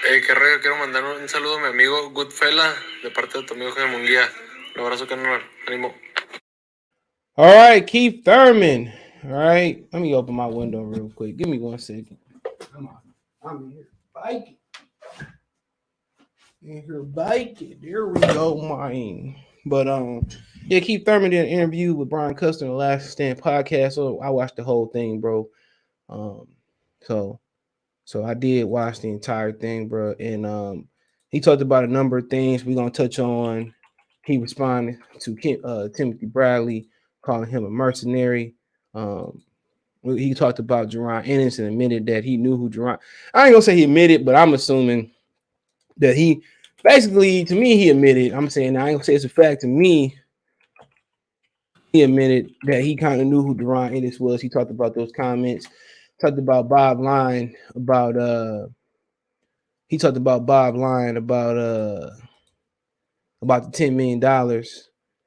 Qué rollo, quiero mandar un saludo a mi amigo Goodfella de parte de tu amigo Jaime Munguía. Un abrazo, carnal. Ánimo. All right, Keith Thurman. All right, let me open my window real quick. Give me 1 second. Come on, I'm here biking. In here biking. There we go, mine. But yeah, Keith Thurman did an interview with Brian Custer on the Last Stand podcast. So I watched the whole thing, bro. Um, so so I did watch the entire thing, bro. And he talked about a number of things we're gonna touch on. He responded to Timothy Bradley, calling him a mercenary. Um, he talked about Jaron Ennis and admitted that he knew who Jaron. I ain't gonna say he admitted, but I'm assuming that he basically, to me, he admitted. I'm saying I ain't gonna say it's a fact. To me, he admitted that he kind of knew who Jaron Ennis was. He talked about those comments. Talked about Bob lying about he talked about Bob lying about the $10 million, and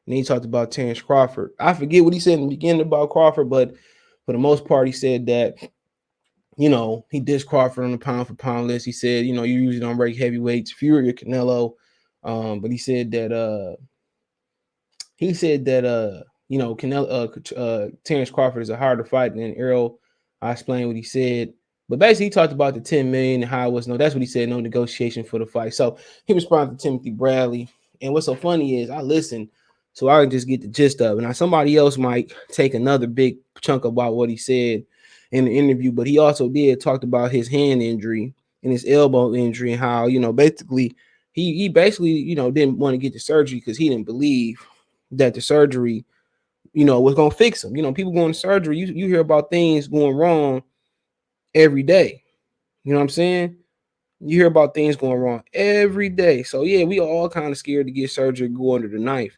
he talked about Terrence Crawford. I forget what he said in the beginning about Crawford, but for the most part, he said that he dissed Crawford on the pound for pound list. He said, you usually don't break heavyweights, Fury or Canelo, but he said that Canelo, Terrence Crawford is a harder fight than Errol. I explained what he said. But basically, he talked about the 10 million and how it was that's what he said, no negotiation for the fight. So he responded to Timothy Bradley. And what's so funny is I listened so I can just get the gist of it. Now, somebody else might take another big chunk about what he said in the interview, but he also did talked about his hand injury and his elbow injury and how, basically he basically, didn't want to get the surgery because he didn't believe that the surgery, was gonna fix him. People going to surgery, you hear about things going wrong every day. You know what I'm saying? You hear about things going wrong every day. So yeah, we all kind of scared to get surgery, go under the knife.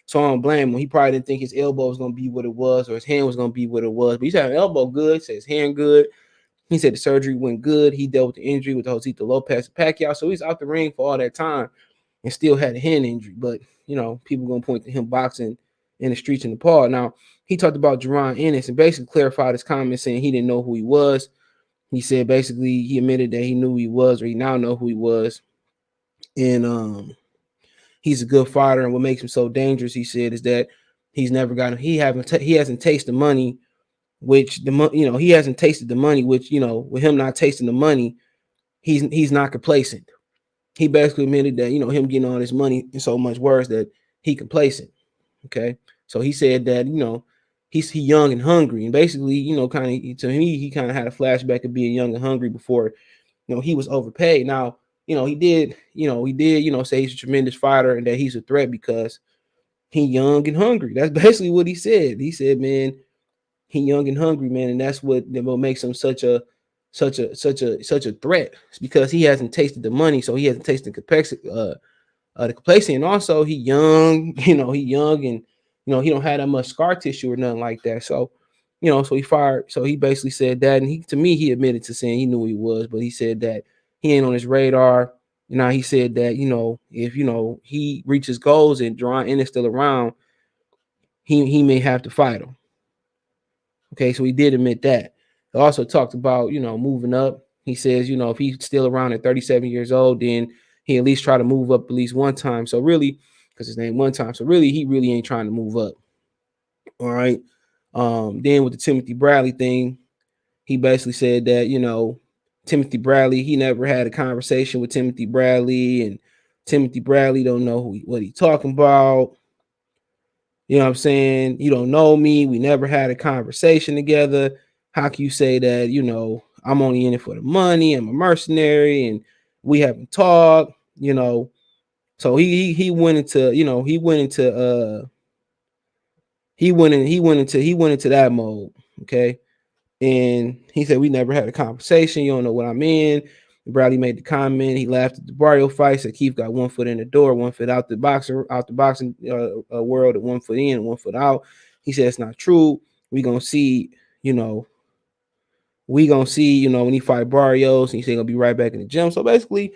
So I don't blame him. He probably didn't think his elbow was gonna be what it was, or his hand was gonna be what it was. But he said his elbow good, said his hand good. He said the surgery went good. He dealt with the injury with Josito Lopez and Pacquiao. So he's out the ring for all that time and still had a hand injury. But people gonna point to him boxing in the streets in Nepal. Now he talked about Jaron Ennis and basically clarified his comments, saying he didn't know who he was. He said basically he admitted that he knew who he was, or he now know who he was, and he's a good fighter. And what makes him so dangerous, he said, is that he hasn't tasted money, which he hasn't tasted the money, which with him not tasting the money, he's not complacent. He basically admitted that him getting all this money in so much worse that he complacent. Okay, so he said that he young and hungry, and basically kind of to me he kind of had a flashback of being young and hungry before he was overpaid. Now he did say he's a tremendous fighter and that he's a threat because he young and hungry. That's basically what he said. He said, man, he young and hungry, man, and that's what makes him such a threat. It's because he hasn't tasted the money, so he hasn't tasted the complacent, and also he young, he young, and he don't have that much scar tissue or nothing like that. So, so he fired. So he basically said that, and to me, he admitted to saying he knew who he was, but he said that he ain't on his radar. Now he said that if he reaches goals and Jaron Ennis still around, he may have to fight him. Okay, so he did admit that. He also talked about moving up. He says if he's still around at 37 years old, then he at least try to move up at least one time. So really, because his name one time, so really he really ain't trying to move up. All right. Then with the Timothy Bradley thing, he basically said that Timothy Bradley, he never had a conversation with Timothy Bradley, and Timothy Bradley don't know what he talking about. You know what I'm saying? You don't know me. We never had a conversation together. How can you say that, I'm only in it for the money? I'm a mercenary and we haven't talked. So he went into, he went into that mode. Okay. And he said, we never had a conversation. You don't know what I'm in. Bradley made the comment. He laughed at the Barrio fight. Said Keith got 1 foot in the door, 1 foot out the boxing world, and 1 foot in, and 1 foot out. He said it's not true. We gonna see, you know, when he fight Barrios, and he said he's gonna be right back in the gym. So basically,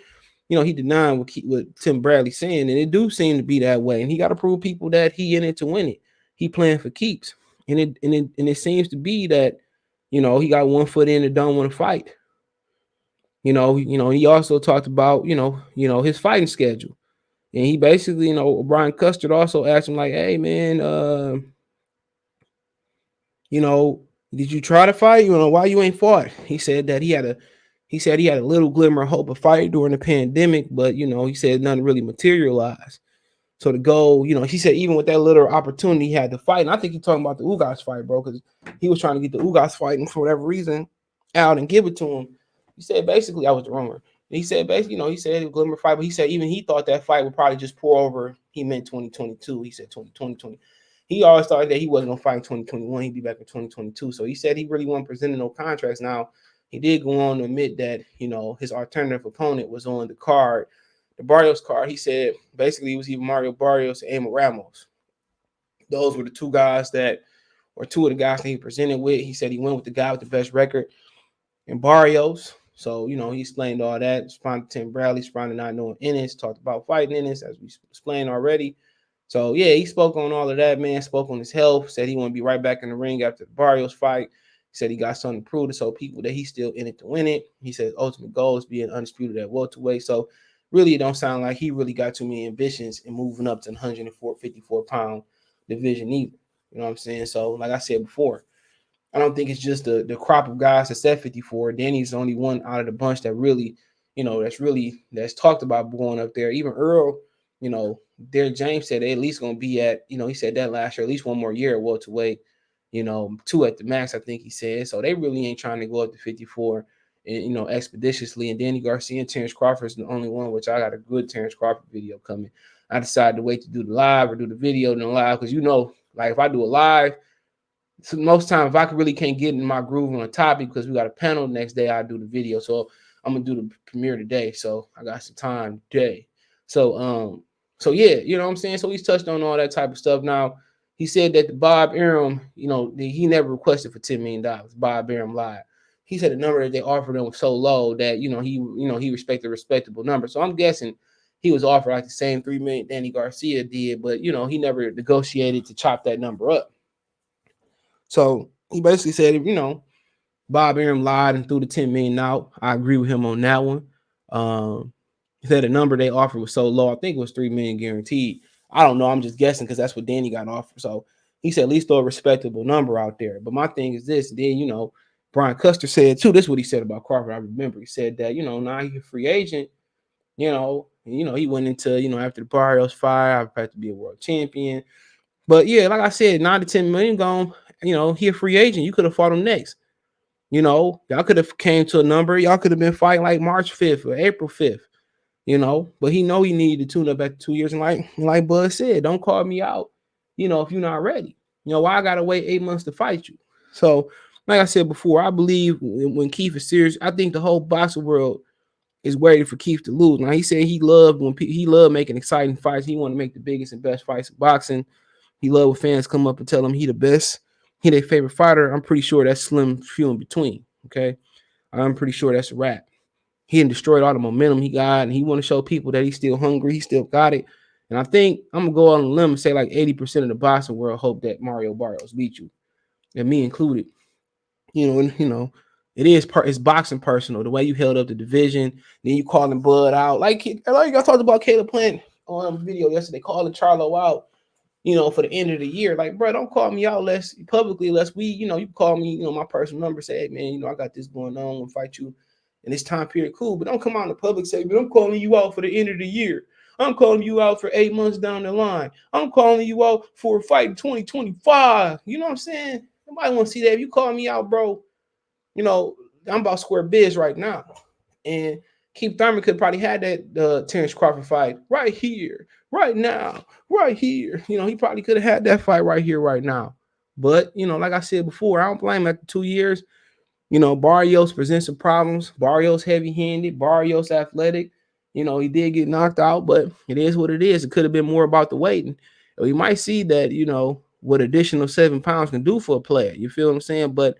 he denied what Tim Bradley saying, and it do seem to be that way. And he got to prove people that he in it to win it. He playing for keeps, and it seems to be that he got 1 foot in and don't want to fight. He also talked about, his fighting schedule. And he basically, Brian Custard also asked him like, "Hey man, you know, did you try to fight? Why you ain't fought?" He said he had a little glimmer of hope of fighting during the pandemic, but he said nothing really materialized. So the goal, he said even with that little opportunity he had to fight, and I think he's talking about the Ugas fight, bro, because he was trying to get the Ugas fight, and for whatever reason, out and give it to him. He said basically I was the rumor. He said basically, he said it was a glimmer fight, but he said even he thought that fight would probably just pour over. He meant 2022. He said 2020. He always thought that he wasn't gonna fight in 2021. He'd be back in 2022. So he said he really wasn't presenting no contracts. Now he did go on to admit that his alternative opponent was on the card, the Barrios card. He said basically it was either Mario Barrios or Emma Ramos. Those were the two guys that, or two of the guys that he presented with. He said he went with the guy with the best record in Barrios. So, he explained all that. Responded to Tim Bradley, responded not knowing Ennis, talked about fighting Ennis, as we explained already. So, yeah, he spoke on all of that, man. Spoke on his health, said he want to be right back in the ring after the Barrios fight. He said he got something to prove to so people that he's still in it to win it. He said ultimate goal is being undisputed at welterweight. So, really, it don't sound like he really got too many ambitions in moving up to 154-pound division either. You know what I'm saying? So, like I said before, I don't think it's just the crop of guys that's at 54. Danny's the only one out of the bunch that really, that's talked about going up there. Even Earl, Derek James said they at least gonna be at, he said that last year, at least one more year at welterweight, two at the max, I think he said. So they really ain't trying to go up to 54 and expeditiously. And Danny Garcia and Terrence Crawford is the only one, which I got a good Terrence Crawford video coming. I decided to wait to do the live or do the video than live because like if I do a live, so most times if I really can't get in my groove on a topic because we got a panel the next day, I do the video. So I'm gonna do the premiere today. So I got some time today. So yeah, you know what I'm saying? So he's touched on all that type of stuff. Now he said that the Bob Arum, he never requested for $10 million. Bob Arum lied. He said the number that they offered him was so low that he respected a respectable number. So I'm guessing he was offered like the same $3 million Danny Garcia did, but he never negotiated to chop that number up. So he basically said, Bob Arum lied and threw the 10 million out. I agree with him on that one. He said the number they offered was so low. I think it was 3 million guaranteed. I don't know. I'm just guessing because that's what Danny got offered. So he said at least throw a respectable number out there. But my thing is this. Then Brian Custer said too. This is what he said about Crawford. I remember he said that now he's a free agent. He went into after the Barrios fight, I've had to be a world champion. But yeah, like I said, 9 to 10 million gone. He a free agent. You could have fought him next. Y'all could have came to a number. Y'all could have been fighting like March 5th or April 5th. But he needed to tune up after 2 years. And like Bud said, don't call me out. If you're not ready. Why I gotta wait 8 months to fight you? So, like I said before, I believe when Keith is serious, I think the whole boxing world is waiting for Keith to lose. Now he said he loved making exciting fights. He wanted to make the biggest and best fights in boxing. He loved when fans come up and tell him he the best. He their favorite fighter. I'm pretty sure that's slim few in between. Okay. I'm pretty sure that's a wrap. He destroyed all the momentum he got, and he want to show people that he's still hungry. He still got it. And I think I'm gonna go on a limb and say like 80% of the boxing world hope that Mario Barrios beat you, and me included. It's boxing personal. The way you held up the division, then you calling Bud out. Like I talked about Caleb Plant on a video yesterday, calling Charlo out, for the end of the year. Like, bro, don't call me out unless we, you call me, my personal number, say, hey, man, I got this going on, I'm gonna fight you in this time period. Cool, but don't come out in the public say, but I'm calling you out for the end of the year. I'm calling you out for 8 months down the line. I'm calling you out for a fight in 2025. You know what I'm saying? Nobody want to see that. If you call me out, bro, I'm about square biz right now. And Keith Thurman could probably had that Terrence Crawford fight right here, right now, right here. He probably could have had that fight right here, right now. But, like I said before, I don't blame him after 2 years. Barrios presents some problems. Barrios heavy-handed. Barrios athletic. He did get knocked out, but it is what it is. It could have been more about the weight. And we might see that, what additional 7 pounds can do for a player. You feel what I'm saying? But,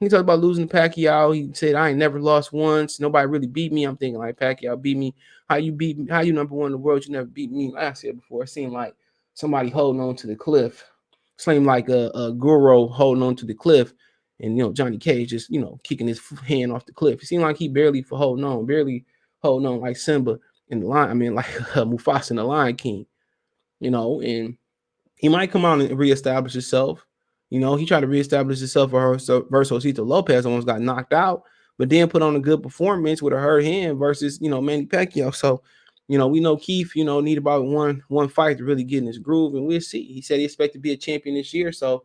he talked about losing to Pacquiao. He said, I ain't never lost once. Nobody really beat me. I'm thinking like Pacquiao beat me. How you beat me? How you number one in the world? You never beat me. Like I said before, it seemed like somebody holding on to the cliff. It seemed like a guru holding on to the cliff. And Johnny Cage just kicking his hand off the cliff. It seemed like he barely holding on like Simba in the Lion. I mean, like Mufasa in the Lion King. And he might come out and reestablish himself. He tried to reestablish himself versus Josito Lopez, almost got knocked out, but then put on a good performance with a hurt hand versus Manny Pacquiao. So, we know Keith, need about one fight to really get in his groove, and we'll see. He said he expects to be a champion this year. So,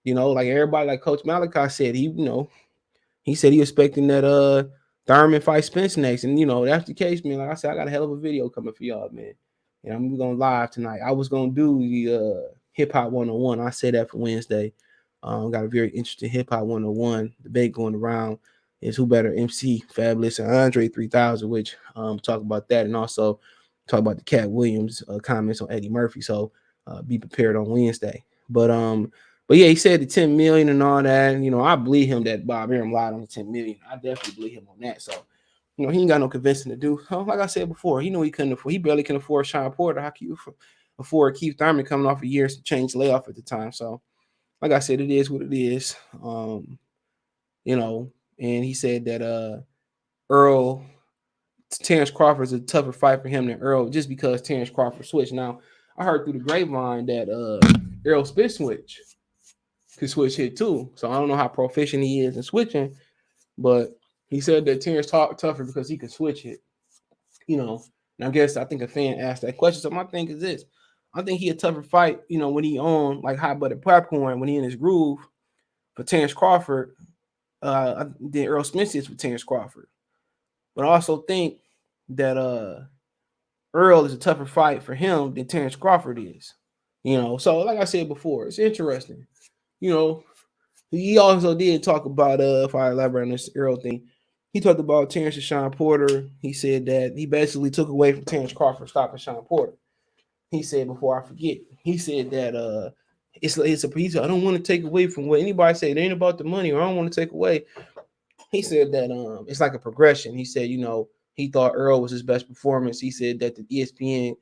like everybody, like Coach Malachi said, he said he expecting that Thurman fight Spence next. And that's the case, man. Like I said, I got a hell of a video coming for y'all, man. And I'm going live tonight. I was gonna do the hip hop 101. I said that for Wednesday. Got a very interesting hip hop 101 debate going around. Is who better, MC Fabulous and Andre 3000, which talk about that, and also talk about the Cat Williams comments on Eddie Murphy. So be prepared on Wednesday. But yeah, he said the 10 million and all that. And, I believe him that Bob Arum lied on the 10 million. I definitely believe him on that. So, he ain't got no convincing to do. Like I said before, he knew he couldn't afford. He barely can afford Sean Porter. How can you afford Keith Thurman coming off a year's change layoff at the time? So, like I said, it is what it is. And he said that Errol, Terrence Crawford is a tougher fight for him than Errol, just because Terrence Crawford switched. Now, I heard through the grapevine that Errol Spence could switch hit too. So I don't know how proficient he is in switching, but he said that Terrence tougher because he can switch it. And I think a fan asked that question. So my thing is this. I think he a tougher fight, when he on like hot butter popcorn, when he in his groove for Terrence Crawford, than Errol Spence is for Terrence Crawford. But I also think that Errol is a tougher fight for him than Terrence Crawford is. So like I said before, it's interesting. He also did talk about if I elaborate on this Errol thing, he talked about Terrence and Sean Porter. He said that he basically took away from Terrence Crawford stopping Sean Porter. He said, before I forget, he said that he said, I don't want to take away from what anybody say. It ain't about the money, or I don't want to take away. He said that it's like a progression. He said, he thought Errol was his best performance. He said that the ESPN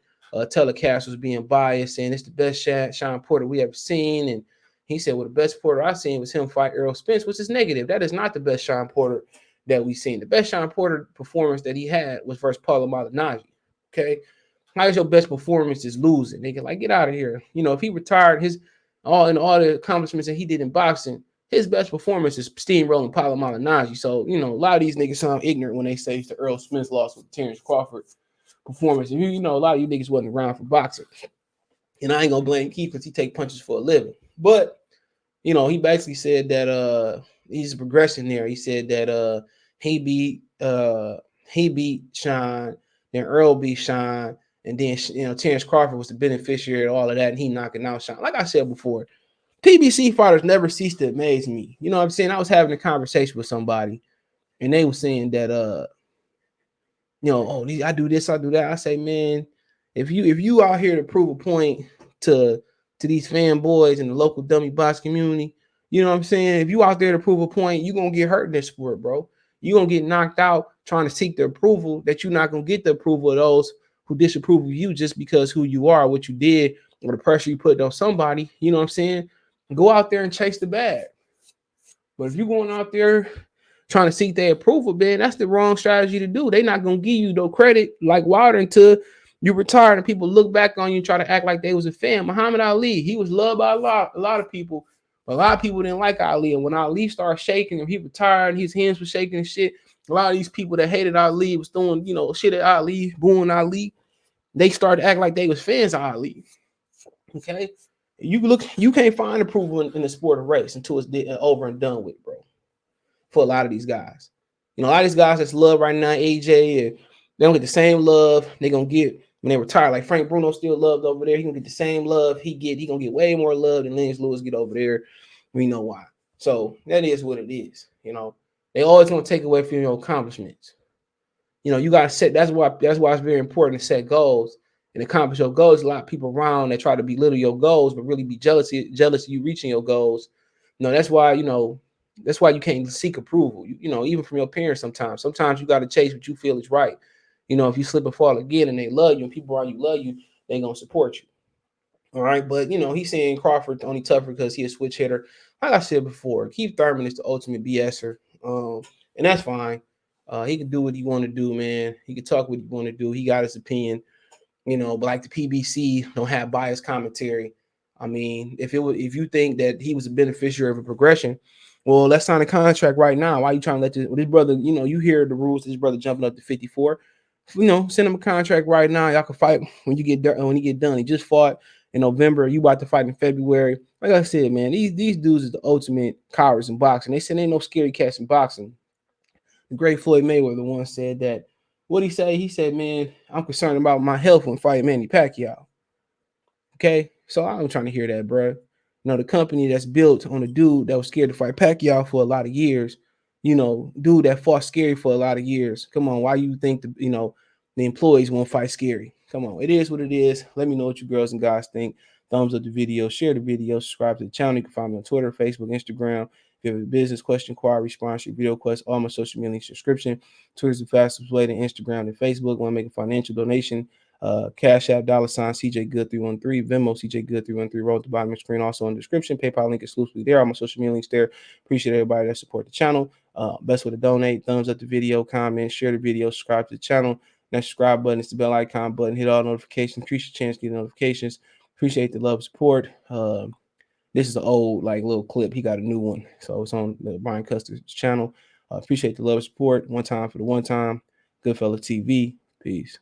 telecast was being biased, and it's the best Sean Porter we ever seen. And he said, well, the best Porter I seen was him fight Errol Spence, which is negative. That is not the best Sean Porter that we've seen. The best Sean Porter performance that he had was versus Paulo Malignaggi. Okay, how's your best performance is losing? They can get out of here. If he retired, all the accomplishments that he did in boxing, his best performance is steamrolling Paulo Malignaggi. So a lot of these niggas sound ignorant when they say the Errol Spence loss with Terrence Crawford performance. And a lot of you niggas wasn't around for boxing. And I ain't gonna blame Keith because he take punches for a living. But he basically said that he's a progression there. He said that he beat Sean, then Errol beat Sean, and then Terrence Crawford was the beneficiary of all of that, and he knocking out Sean. Like I said before, PBC fighters never cease to amaze me. You know what I'm saying? I was having a conversation with somebody, and they were saying that I do this, I do that. I say, man, if you out here to prove a point to these fanboys in the local dummy box community, you know what I'm saying? If you out there to prove a point, you're gonna get hurt in this sport, bro. You're gonna get knocked out trying to seek the approval that you're not gonna get the approval of those who disapprove of you just because who you are, what you did, or the pressure you put on somebody. You know what I'm saying? Go out there and chase the bag. But if you're going out there trying to seek their approval, man, that's the wrong strategy to do. They're not going to give you no credit like Wilder until you retire and people look back on you and try to act like they was a fan. Muhammad Ali, he was loved by a lot of people. But a lot of people didn't like Ali. And when Ali started shaking and he retired and his hands were shaking and shit, a lot of these people that hated Ali was throwing, shit at Ali, booing Ali. They started to act like they was fans of Ali. Okay? You can't find approval in the sport of race until it's over and done with, bro. For a lot of these guys. A lot of these guys that's loved right now, AJ, and they don't get the same love they're going to get when they retire. Like Frank Bruno still loved over there. He going to get the same love he going to get way more love than Lennox Lewis get over there. We know why. So that is what it is. They always going to take away from your accomplishments. You got to set, that's why it's very important to set goals and accomplish your goals. A lot of people around that try to belittle your goals, but really be jealous of you reaching your goals. That's why, that's why you can't seek approval, even from your parents sometimes. Sometimes you got to chase what you feel is right. If you slip and fall again and they love you and people around you love you, they're going to support you. All right, but he's saying Crawford only tougher because he a switch hitter. Like I said before, Keith Thurman is the ultimate BSer, and that's fine. He can do what he want to do, man. He can talk what he want to do. He got his opinion, but like the PBC don't have biased commentary. I mean, if you think that he was a beneficiary of a progression, well, let's sign a contract right now. Why are you trying to let this brother? You hear the rules. This brother jumping up to 54. Send him a contract right now. Y'all can fight when you get done. When he get done, he just fought in November. You about to fight in February. Like I said, man, these dudes is the ultimate cowards in boxing. They said ain't no scary cats in boxing. The great Floyd Mayweather once said that. What he say? He said, "Man, I'm concerned about my health when fighting Manny Pacquiao." Okay, so I'm trying to hear that, bro. The company that's built on a dude that was scared to fight Pacquiao for a lot of years. Dude that fought scary for a lot of years. Come on, why you think the employees won't fight scary? Come on, it is what it is. Let me know what you girls and guys think. Thumbs up the video, share the video, subscribe to the channel. You can find me on Twitter, Facebook, Instagram. If you have a business question, inquiry, sponsorship, video quest, all my social media subscription. Twitter's the fastest way to Instagram and Facebook. Want to make a financial donation? Cash App, $ CJ Good 313, Venmo CJ Good 313, roll at the bottom of the screen, also in the description. PayPal link exclusively there. All my social media links there. Appreciate everybody that support the channel. Best way to donate. Thumbs up the video, comment, share the video, subscribe to the channel. That subscribe button is the bell icon button. Hit all notifications. Increase your chance to get notifications. Appreciate the love, support. This is an old little clip. He got a new one, so it's on the Brian Custer's channel. Appreciate the love, support. One time for the one time. Goodfella TV. Peace.